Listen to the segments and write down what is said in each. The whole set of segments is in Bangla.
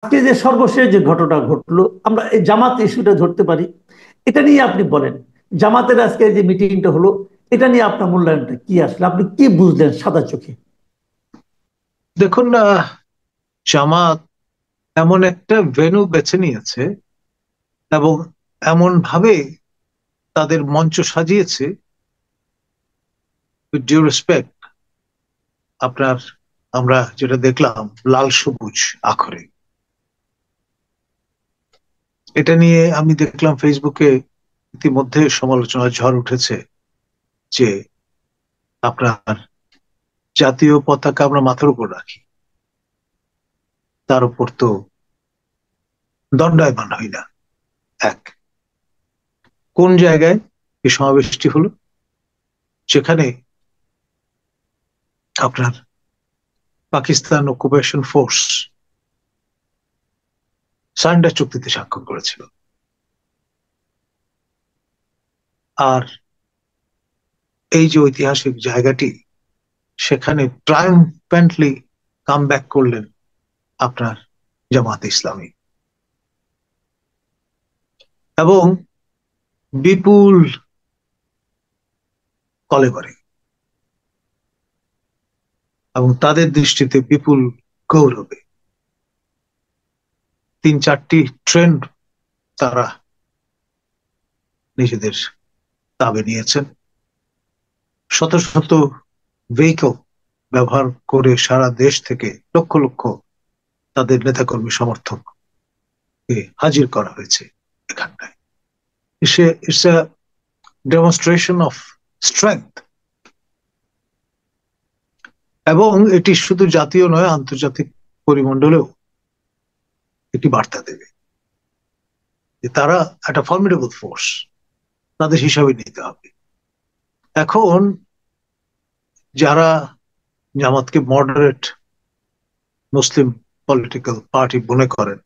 আজকে যে সর্বশেষ যে ঘটনা ঘটলো, আমরা এই জামাত ইস্যুটা ধরতে পারি। এটা নিয়ে আপনি বলেন, জামাতের আজকে যে মিটিংটা হলো, এটা নিয়ে আপনার মূল্যায়নটা কি? আসলে আপনি কি বুঝলেন সাদা চোখে? দেখুন জামাত এমন একটা ভেন্যু বেছে নিয়েছে এবং এমন ভাবে তাদের মঞ্চ সাজিয়েছে, উইথ ডিউ রেসপেক্ট, আপনার আমরা যেটা দেখলাম লাল সবুজ আখরে, এটা নিয়ে আমি দেখলাম ফেসবুকে ইতিমধ্যে সমালোচনার ঝড় উঠেছে যে আপনার জাতীয় পতাকা আমরা মাথার উপর রাখি, তার উপর তো দণ্ডায়মান হই না। এক, কোন জায়গায় এই সমাবেশটি হলো? যেখানে আপনার পাকিস্তান অকুপেশন ফোর্স সারেন্ডার চুক্তিতে স্বাক্ষর করেছিল, আর এই যে ঐতিহাসিক জায়গাটি, সেখানে ট্রায়াম্ফেন্টলি কাম ব্যাক করলেন আপনার জামাত ইসলামী এবং বিপুল কলেবরে এবং তাদের দৃষ্টিতে বিপুল গৌরবে তিন চারটি ট্রেন তারা নিজেদের তাবে নিয়েছেন, শত শত ভেহিকল ব্যবহার করে সারা দেশ থেকে লক্ষ লক্ষ তাদের নেতাকর্মী সমর্থক হাজির করা হয়েছে এখানটায়। It's a demonstration of strength, এবং এটি শুধু জাতীয় নয়, আন্তর্জাতিক পরিমণ্ডলেও একটি বার্তা দেবে যে তারা একটা ফর্মিডেবল ফোর্স, তাদের হিসাবে নিতে হবে। এখন যারা জামাতকে মডারেট মুসলিম পলিটিক্যাল পার্টি মনে করেন,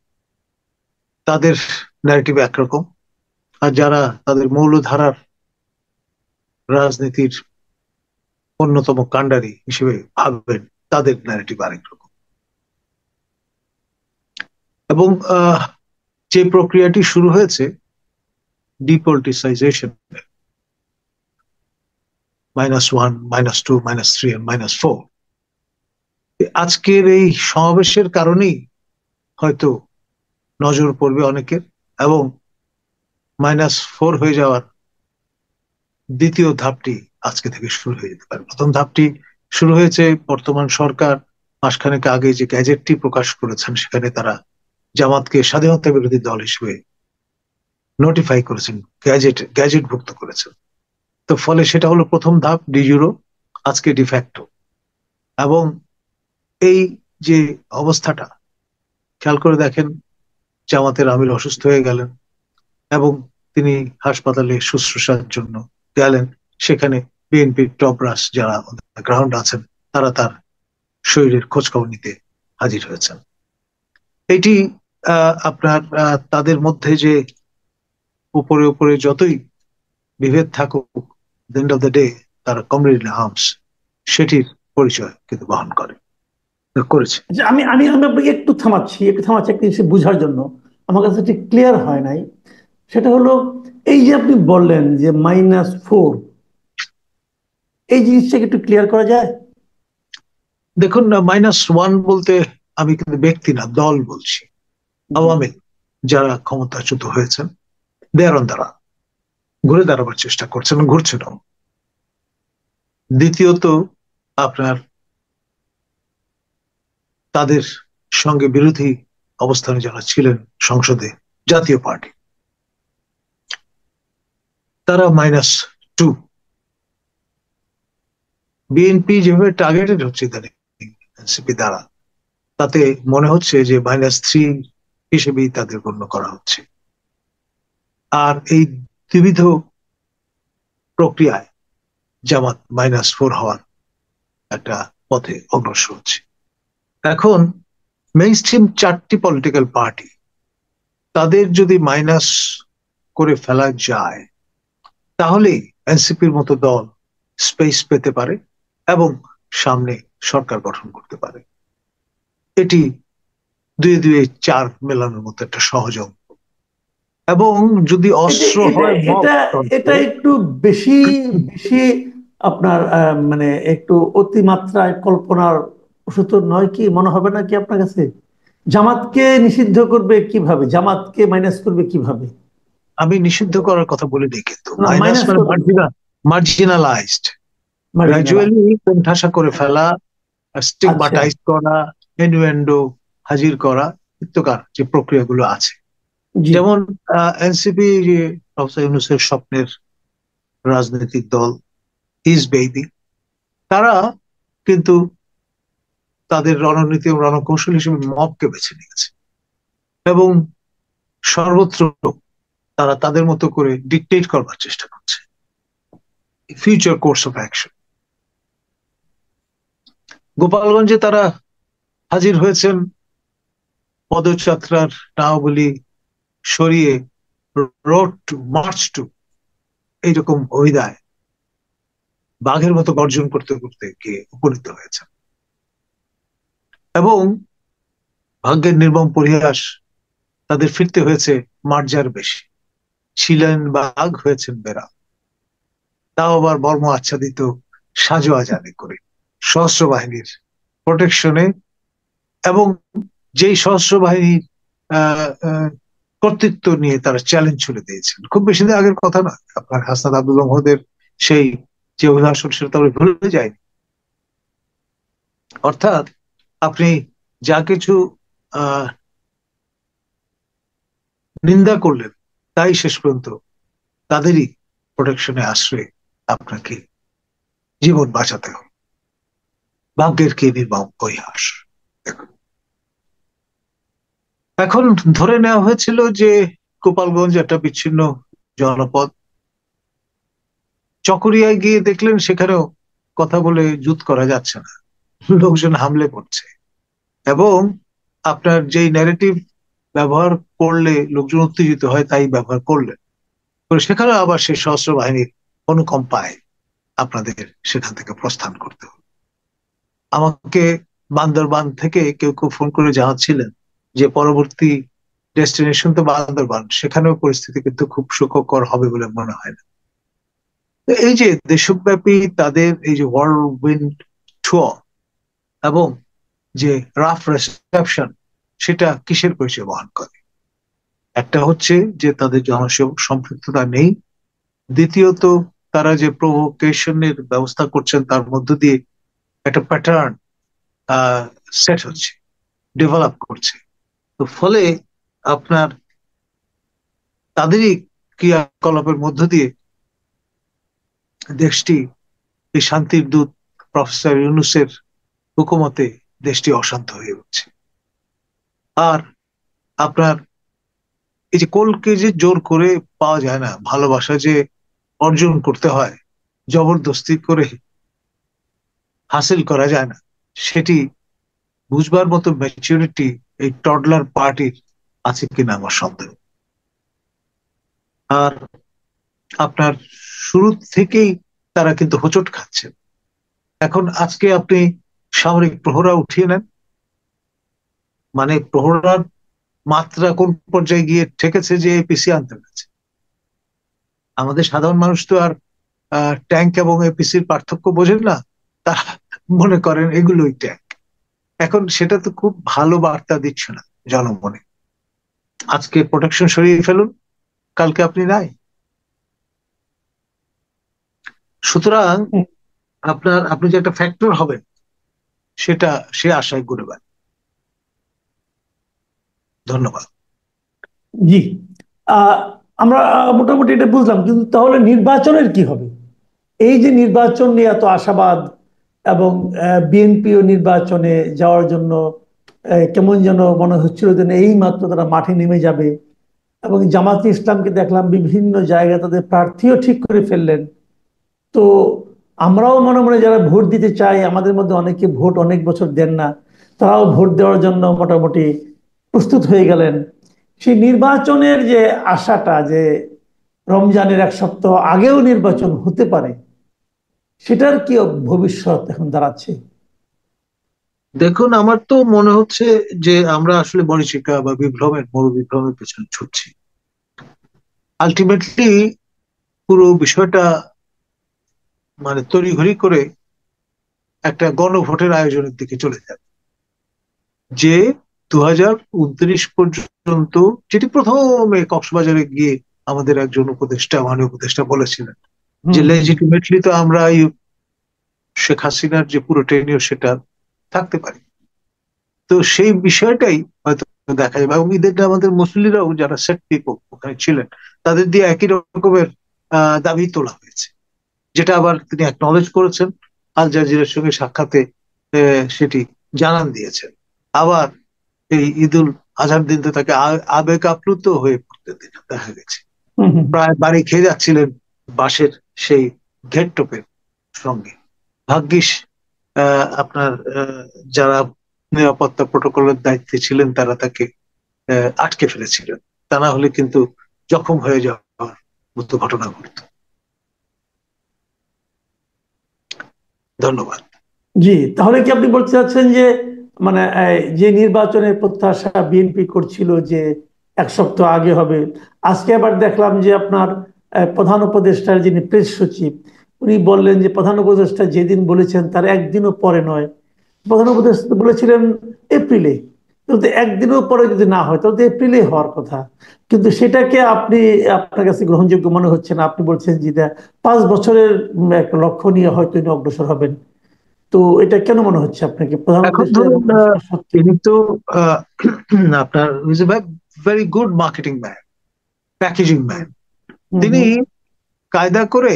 তাদের ন্যারেটিভ একরকম, আর যারা তাদের মৌলধারার রাজনীতির অন্যতম কাণ্ডারি হিসেবে ভাববেন, তাদের ন্যারেটিভ আরেক রকম। এবং যে প্রক্রিয়াটি শুরু হয়েছে ডিপলিটিসাইজেশন, -1, -2, -3 -4, আজকের এই সমাবেশের কারণেই হয়তো নজর পড়বে অনেকের, এবং -4 হয়ে যাওয়ার দ্বিতীয় ধাপটি আজকে থেকে শুরু হয়ে যেতে পারে। প্রথম ধাপটি শুরু হয়েছে বর্তমান সরকার মাসখানেক আগে যে গ্যাজেটটি প্রকাশ করেছেন, সেখানে তারা জামাতকে স্বাধীনতা বিরোধী দল হিসেবে নোটিফাই করেছেন, গ্যাজেটভুক্ত করেছেন। তো ফলে সেটা হলো প্রথম ধাপ, ডিজুরো, আজকে ডিফ্যাক্টো। এবং এই যে অবস্থাটা, খেয়াল করে দেখেন, জামাতের আমির অসুস্থ হয়ে গেলেন এবং তিনি হাসপাতালে শুশ্রূষার জন্য গেলেন। সেখানে বিএনপির টপরাস যারা গ্রাউন্ড আছেন, তারা তার শরীরের খোঁজ খবর নিতে হাজির হয়েছেন। এটি আপনার তাদের মধ্যে যে উপরে উপরে যতই বিভেদ থাকুক, এন্ড অফ দ্য ডে তারা কমরেড ইন আর্মস, সেটির পরিচয় কিন্তু বহন করেছে। আচ্ছা, আমি আমি আমি আপনাকে একটু থামাচ্ছি একটা জিনিস বোঝার জন্য। আমার কাছে ঠিক ক্লিয়ার হয় নাই। সেটা হলো, এই যে আপনি বললেন যে -4, এই জিনিসটাকে একটু ক্লিয়ার করা যায়? দেখুন, -1 বলতে আমি কিন্তু ব্যক্তি না, দল বলছি। জি। আওয়ামী লীগ যারা ক্ষমতাচ্যুত হয়েছেন, দেয়ার অন দ্বারা ঘুরে দাঁড়াবার চেষ্টা করছেন, ঘুরছেন। দ্বিতীয়ত আপনার তাদের সঙ্গে বিরোধী অবস্থানে যারা ছিলেন সংসদে, জাতীয় পার্টি, তারা -2। বিএনপি যেভাবে টার্গেটেড হচ্ছে ইদানিং এনসিপি দ্বারা, তাতে মনে হচ্ছে যে -3 হিসেবেই তাদের গণ্য করা হচ্ছে। আর এই দ্বিবিধ প্রক্রিয়ায় জামাত -4 হওয়ার একটা পথে অগ্রসর হচ্ছে। এখন মেইনস্ট্রিম চারটি পলিটিক্যাল পার্টি, তাদের যদি মাইনাস করে ফেলা যায়, তাহলে এনসিপির মতো দল স্পেস পেতে পারে এবং সামনে সরকার গঠন করতে পারে। এটি দুয়ে দুয়ে চার মেলানোর মতো একটা সহজ অঙ্ক। এবং যদি এটা অস্ত্র এটা হয় মব এটা তন্ত্র। এটা একটু বেশি বেশি আপনার মানে একটু অতিমাত্রায় কল্পনার প্রসূত নয় কি, মনে হবে না কি আপনার কাছে? জামাতকে নিষিদ্ধ করবে কিভাবে, জামাতকে মাইনাস করবে কিভাবে? আমি নিষিদ্ধ করার কথা বলিনি, কিন্তু না, মাইনাস মাইনাস মানে করবে না, মার্জিনালাইজড, মার্জিনাল। গ্রাজুয়ালি কোণঠাসা করে ফেলা, আচ্ছা, স্টিগমাটাইজ করা, ইনুয়েন্ডো হাজির করা, ইত্যকার যে প্রক্রিয়াগুলো আছে। জি, যেমন এনসিপি, যে প্রফেসর ইউনূসের স্বপ্নের রাজনৈতিক দল, হিজ বেবি, তারা কিন্তু তাদের রণনীতি ও রণকৌশল হিসেবে মবকে বেছে নিয়েছে এবং সর্বত্র তারা তাদের মতো করে ডিকটেট করবার চেষ্টা করছে ফিউচার কোর্স অফ অ্যাকশন। গোপালগঞ্জে তারা হাজির হয়েছেন পদযাত্রার নামাবলী সরিয়ে রোড টু মার্চ টু এইরকম অভিধায় বাঘের মতো গর্জন করতে করতে গিয়ে উপনীত হয়েছেন। এবং ভাগ্যের নির্মম পরিহাস, তাদের ফিরতে হয়েছে মার্জার বেশি। ছিলেন বাঘ, হয়েছেন বেড়া, তাও আবার বর্ম আচ্ছাদিত সাজো আজানে করে সশস্ত্র বাহিনীর প্রোটেকশনে। এবং যেই সশস্ত্র বাহিনীর কর্তৃত্ব নিয়ে তারা চ্যালেঞ্জ ছুড়ে দিয়েছেন, খুব বেশি দিন আগের কথা নয়, আপনার হাসনাত আব্দুল্লাহ মহোদয়ের সেই যে অভিভাষণ, সেটা তো আমরা ভুলে যায়নি। অর্থাৎ আপনি যা কিছু আহ নিন্দা করলেন, তাই শেষ পর্যন্ত তাদেরই প্রোটেকশনে আশ্রয়ে আপনাকে জীবন বাঁচাতে হবে। ভাগ্যের কি নির্মম পরিহাস। দেখুন, এখন ধরে নেওয়া হয়েছিল যে গোপালগঞ্জ একটা বিচ্ছিন্ন জনপদ। চকরিয়ায় গিয়ে দেখলেন সেখানেও কথা বলে জুত করা যাচ্ছে না, লোকজন হামলে পড়ছে। এবং আপনার যেই ন্যারেটিভ ব্যবহার করলে লোকজন উত্তেজিত হয়, তাই ব্যবহার করলেন, সেখানে আবার সেই সশস্ত্র বাহিনীর অনুকম্পায় আপনাদের সেখান থেকে প্রস্থান করতে হবে। আমাকে বান্দরবান থেকে কেউ কেউ ফোন করে জানাচ্ছিলেন যে পরবর্তী ডেস্টিনেশন তো বান্দরবান, সেখানেও পরিস্থিতি কিন্তু খুব সুখকর হবে বলে মনে হয় না। তো এই যে দেশব্যাপী তাদের এই যে whirlwind tour এবং যে রাফ রিসেপশন, সেটা কিসের পরিচয় বহন করে? একটা হচ্ছে যে তাদের জনসম্পৃক্ততা নেই। দ্বিতীয়ত, তারা যে প্রভোকেশনের ব্যবস্থা করছেন তার মধ্য দিয়ে একটা প্যাটার্ন সেট হচ্ছে, ডেভেলপ করছে। তো ফলে আপনার তাদেরই ক্রিয়াকলাপের মধ্য দিয়ে দেশটি, এই শান্তির দূত প্রফেসর ইউনূসের হুকুমতে দেশটি অশান্ত হয়ে উঠছে। আর আপনার এই যে কোলকে যে জোর করে পাওয়া যায় না, ভালোবাসা যে অর্জন করতে হয়, জবরদস্তি করে হাসিল করা যায় না, সেটি বুঝবার মতো ম্যাচুরিটি এই টডলার পার্টির আছে কিনা আমার সন্দেহ। আর আপনার শুরু থেকেই তারা কিন্তু হোঁচট খাচ্ছে। এখন আজকে আপনি সামরিক প্রহরা উঠিয়ে নেন, মানে প্রহরার মাত্রা কোন পর্যায়ে গিয়ে ঠেকেছে যে এপিসি আনতে হয়েছে। আমাদের সাধারণ মানুষ তো আর ট্যাঙ্ক এবং এপিসির পার্থক্য বোঝেন না, তারা মনে করেন এগুলোই ট্যাঙ্ক। এখন সেটা তো খুব ভালো বার্তা দিচ্ছে না জনমনে। আজকে প্রোটেকশন সরিয়ে ফেলুন, কালকে আপনি নাই। সুতরাং আপনি যে একটা ফ্যাক্টর হবেন, সেটা সে আশায় গুণবান। ধন্যবাদ। জি। আহ, আমরা মোটামুটি এটা বুঝলাম, কিন্তু তাহলে নির্বাচনের কি হবে? এই যে নির্বাচন নিয়ে এত আশাবাদ, এবং বিএনপিও নির্বাচনে যাওয়ার জন্য কেমন যেন মনে হচ্ছিল যে এই মাত্র তারা মাঠে নেমে যাবে, এবং জামাতে ইসলামকে দেখলাম বিভিন্ন জায়গায় তাদের প্রার্থীও ঠিক করে ফেললেন। তো আমরাও মনে মনে যারা ভোট দিতে চাই, আমাদের মধ্যে অনেকে ভোট অনেক বছর দেন না, তারাও ভোট দেওয়ার জন্য মোটামুটি প্রস্তুত হয়ে গেলেন। সেই নির্বাচনের যে আশাটা, যে রমজানের এক সপ্তাহ আগেও নির্বাচন হতে পারে, সেটার কি ভবিষ্যৎ এখন দাঁড়াচ্ছে? দেখুন, আমার তো মনে হচ্ছে যে আমরা আসলে মরীচিকা বা বিভ্রমের বড় বিভ্রমের পেছনে ছুটছি। আলটিমেটলি পুরো বিষয়টা মানে তড়িঘড়ি করে একটা গণভোটের আয়োজনের দিকে চলে যাবে, যে 2029 পর্যন্ত, যেটি প্রথমে কক্সবাজারে গিয়ে আমাদের একজন উপদেষ্টা, মাননীয় উপদেষ্টা বলেছিলেন যে হুম হুম লেজিটিমেটলি তো আমরা এই শেখ হাসিনার যে পুরো টেনিওর সেটা থাকতে পারি। তো সেই বিষয়টাই হয়তো দেখা যাবে, এবং ঈদের আমাদের মুসলিরাও যারা সেট পিপল ওখানে ছিলেন, তাদের দিয়ে একই রকমের দাবি তোলা হয়েছে, যেটা আবার তিনি অ্যাকনলেজ করেছেন, আল জাজিরার সঙ্গে সাক্ষাতে সেটি জানান দিয়েছেন। আবার এই ঈদুল আজহার দিন তো তাকে আবেগ আপ্লুত হয়ে পড়তে দেখা গেছে, হুম হুম প্রায় বাড়ি খেয়ে যাচ্ছিলেন বাঁশের সেই ঘেরটোপের সঙ্গে। ভাগ্যিস আপনার যারা নিরাপত্তা প্রোটোকলের দায়িত্বে ছিলেন তারা তাকে আটকে ফেলেছিলেন, তা না হলে কিন্তু জখম হয়ে যাওয়ার মতো ঘটনা ঘটত। ধন্যবাদ। জি, তাহলে কি আপনি বলতে চাচ্ছেন যে মানে যে নির্বাচনের প্রত্যাশা বিএনপি করছিল যে 1 সপ্তাহ আগে হবে, আজকে আবার দেখলাম যে আপনার প্রধান উপদেষ্টার যিনি প্রেস সচিব, উনি বললেন যে প্রধান উপদেষ্টা যেদিন বলেছেন তার একদিনও পরে নয়, প্রধান উপদেষ্টা বলেছিলেন এপ্রিলে। কিন্তু একদিনও পরে যদি না হয় তাহলে তো এপ্রিলে হওয়ার কথা। কিন্তু সেটাকে আপনি, আপনার কাছে গ্রহণযোগ্য মনে হচ্ছে না। আপনি বলছেন যে এটা 5 বছরের একটা লক্ষ্য নিয়ে হয়তো ইনি অগ্রসর হবেন। তো এটা কেন মনে হচ্ছে আপনাকে, প্রধান এখন উপদেষ্টা এবং ধরুন, ঘোষণা সত্ত্বেও? তিনি তো আহ, আপনার very good marketing man, packaging man. হুম তিনি হুম কায়দা করে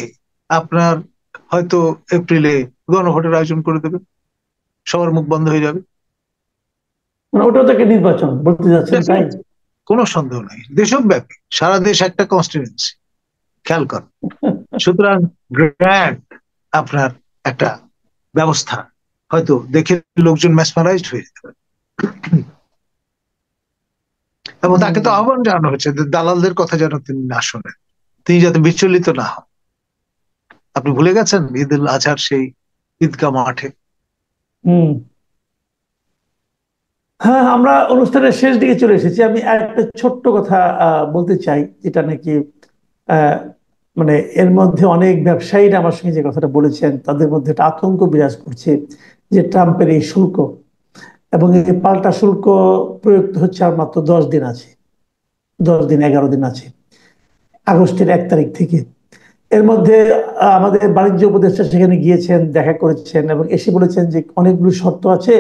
আপনার হয়তো এপ্রিলে গণভোটের আয়োজন করে দেবেন, সবার মুখ বন্ধ হয়ে যাবে। মানে ওটাও তো একটা নির্বাচন বলতে যাচ্ছেন, তাই? Definitely, কোনো সন্দেহ নাই, দেশব্যাপী সারা দেশ একটা কনস্টিটিউয়েন্সি, খেয়াল করেন। সুতরাং গ্র্যান্ড আপনার একটা ব্যবস্থা হয়তো দেখে লোকজন মেসমারাইজড হয়ে যেতে পারে। এবং তাকে তো হুম। আহ্বান জানানো হয়েছে যে দালালদের কথা যেন তিনি না শোনেন, তিনি যাতে বিচলিত না হন। আপনি ভুলে গেছেন ঈদ উল আজহার সেই ঈদগাহ মাঠে? হুম। হ্যাঁ, আমরা অনুষ্ঠানের শেষ দিকে চলে এসেছি। আমি একটা ছোট্ট কথা বলতে চাই, যেটা নাকি আহ, মানে এর মধ্যে অনেক ব্যবসায়ীরা আমার সঙ্গে যে কথাটা বলেছেন তাদের মধ্যে একটা আতঙ্ক বিরাজ করছে, যে ট্রাম্পের এই শুল্ক এবং এই পাল্টা শুল্ক প্রয়োগ হচ্ছে আর মাত্র 10 দিন আছে, 10 দিন 11 দিন আছে, আগস্টের 1 তারিখ থেকে। এর মধ্যে আমাদের বাণিজ্য উপদেষ্টা সেখানে গিয়েছেন, দেখা করেছেন এবং এসে বলেছেন যে অনেকগুলো শর্ত আছে,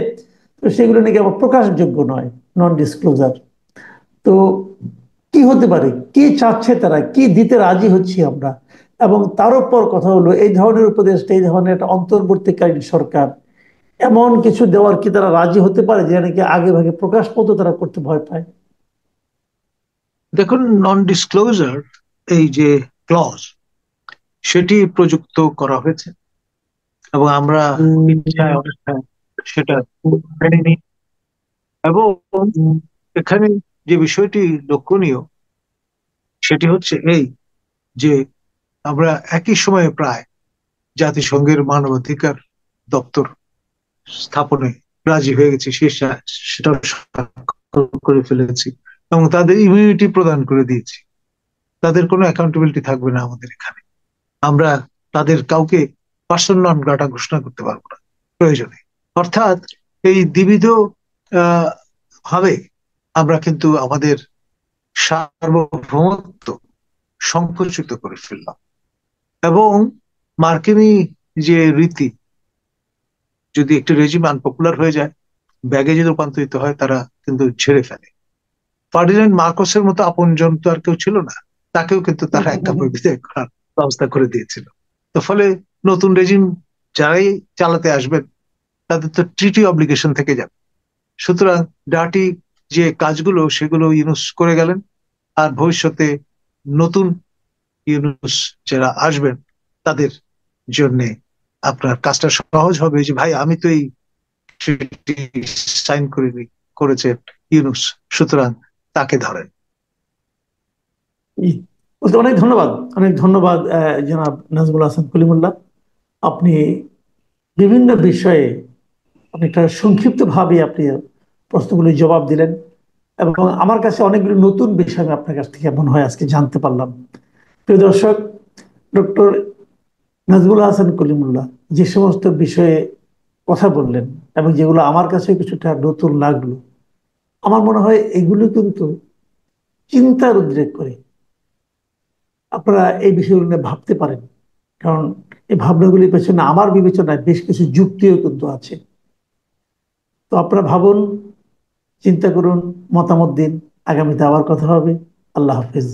তো সেগুলো নাকি আবার প্রকাশযোগ্য নয়, নন ডিসক্লোজার। তো কি হতে পারে, কি চাচ্ছে তারা, কি দিতে রাজি হচ্ছি আমরা? এবং তার উপর কথা হলো, এই ধরনের উপদেষ্টা, এই ধরনের একটা অন্তর্বর্তীকালীন সরকার এমন কিছু দেওয়ার কি তারা রাজি হতে পারে যে নাকি আগে ভাগে প্রকাশ পত্র তারা করতে ভয় পায়? দেখুন, নন ডিসক্লোজার এই যে ক্লজ, সেটি প্রযুক্ত করা হয়েছে, এবং আমরা ইচ্ছায় অনিচ্ছায় সেটা মেনে নিই। এবং এখানে যে বিষয়টি লক্ষণীয় সেটি হচ্ছে এই, যে আমরা একই সময়ে প্রায় জাতিসংঘের মানবাধিকার দপ্তর স্থাপনে রাজি হয়ে গেছি, সেটাও স্বাক্ষর করে ফেলেছি, এবং তাদের ইমিউনিটি প্রদান করে দিয়েছি। তাদের কোনো অ্যাকাউন্টেবিলিটি থাকবে না আমাদের এখানে। আমরা তাদের কাউকে পার্সন নন গ্রাটা ঘোষণা করতে পারবো না প্রয়োজনে। অর্থাৎ এই দ্বিবিধ আহ ভাবে আমরা কিন্তু আমাদের সার্বভৌমত্ব সংকুচিত করে ফেললাম। এবং মার্কিনী যে রীতি, যদি একটি রেজিম আনপপুলার হয়ে যায়, ব্যাগেজে রূপান্তরিত হয়, তারা কিন্তু ছেড়ে ফেলে। ফার্ডিনান্ড মার্কোসের মতো আপনজন তো আর কেউ ছিল না, তাকেও কিন্তু হুম, তারা এক হুম, হুম, কাপড় বিদায় করার ব্যবস্থা করে দিয়েছিল। তো ফলে নতুন রেজিম যারাই চালাতে আসবেন, তাদের তো ট্রিটি অব্লিগেশন থেকে যাবে। সুতরাং ডার্টি যে কাজগুলো সেগুলো ইউনুস করে গেলেন, আর ভবিষ্যতে নতুন ইউনুস যারা আসবেন তাদের জন্য আপনার কাজটা সহজ হবে, যে ভাই আমি তো এই ট্রিটি সাইন করিনি, করেছে ইউনুস, সুতরাং তাকে ধরেন। জি। বলতে অনেক ধন্যবাদ, অনেক ধন্যবাদ জনাব নাজমুল হাসান কলিমুল্লাহ। আপনি বিভিন্ন বিষয়ে অনেকটা সংক্ষিপ্তভাবে আপনি প্রশ্নগুলির জবাব দিলেন, এবং আমার কাছে অনেকগুলো নতুন বিষয় আমি আপনার কাছ থেকে মনে হয় আজকে জানতে পারলাম। প্রিয় দর্শক, ডক্টর নাজমুল হাসান কলিমুল্লাহ যে সমস্ত বিষয়ে কথা বললেন এবং যেগুলো আমার কাছে কিছুটা নতুন লাগলো, আমার মনে হয় এগুলো কিন্তু চিন্তার উদ্রেক করে। আপনারা এই বিষয়গুলো নিয়ে ভাবতে পারেন, কারণ এই ভাবনাগুলির পেছনে আমার বিবেচনায় বেশ কিছু যুক্তিও কিন্তু আছে। তো আপনারা ভাবুন, চিন্তা করুন, মতামত দিন। আগামীতে আবার কথা হবে। আল্লাহ হাফেজ।